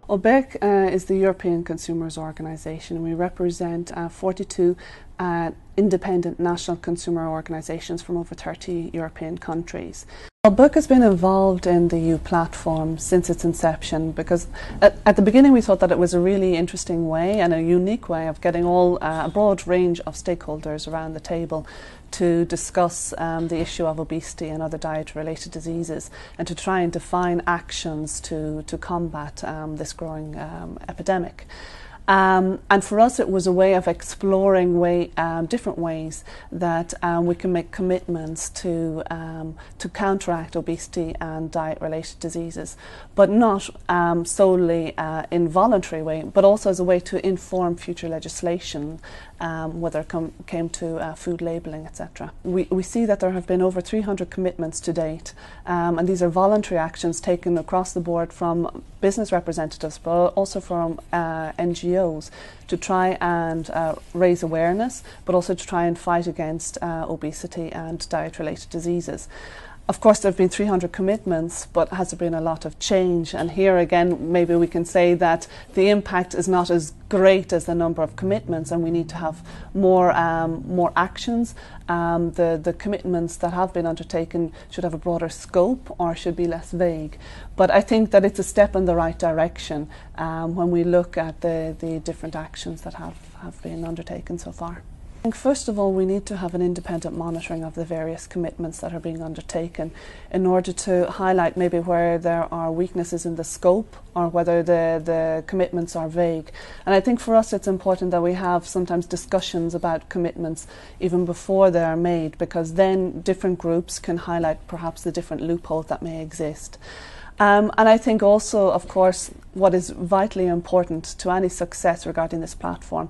Well, BEUC is the European Consumers Organisation. We represent 42 independent national consumer organisations from over 30 European countries. Well, BEUC has been involved in the EU platform since its inception because at the beginning we thought that it was a really interesting way and a unique way of getting a broad range of stakeholders around the table to discuss the issue of obesity and other diet-related diseases and to try and define actions to combat this growing epidemic. And for us it was a way of exploring different ways that we can make commitments to counteract obesity and diet-related diseases, but not solely in a voluntary way, but also as a way to inform future legislation, whether it came to food labelling, etc. We see that there have been over 300 commitments to date, and these are voluntary actions taken across the board from business representatives, but also from NGOs, to try and raise awareness, but also to try and fight against obesity and diet-related diseases. Of course, there have been 300 commitments, but has there been a lot of change? And here again, maybe we can say that the impact is not as great as the number of commitments, and we need to have more actions. The commitments that have been undertaken should have a broader scope or should be less vague. But I think that it's a step in the right direction when we look at the different actions that have been undertaken so far. I think first of all we need to have an independent monitoring of the various commitments that are being undertaken in order to highlight maybe where there are weaknesses in the scope or whether the commitments are vague. And I think for us it's important that we have sometimes discussions about commitments even before they are made, because then different groups can highlight perhaps the different loopholes that may exist. And I think also, of course, what is vitally important to any success regarding this platform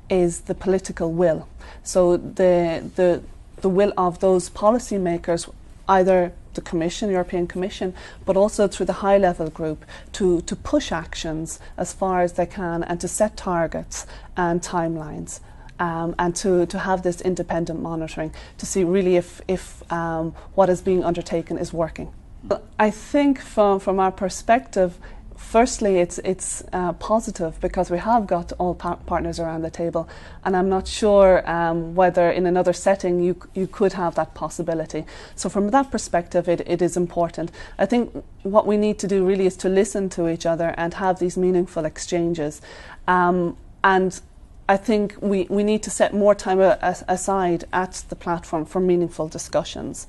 is the political will. So the will of those policymakers, either the Commission, European Commission, but also through the high-level group, to push actions as far as they can and to set targets and timelines. And to have this independent monitoring to see really if what is being undertaken is working. I think from our perspective, firstly, it's positive because we have got all partners around the table, and I'm not sure whether in another setting you could have that possibility. So from that perspective, it is important. I think what we need to do really is to listen to each other and have these meaningful exchanges. And I think we need to set more time aside at the platform for meaningful discussions.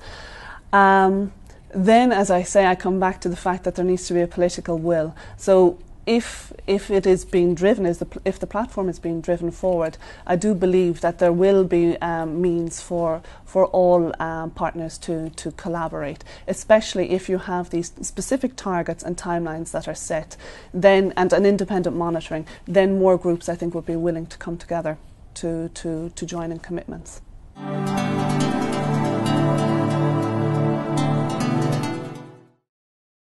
Then, as I say, I come back to the fact that there needs to be a political will. So if it is being driven, if the platform is being driven forward, I do believe that there will be means for all partners to collaborate, especially if you have these specific targets and timelines that are set, then and an independent monitoring, then more groups I think would be willing to come together to join in commitments.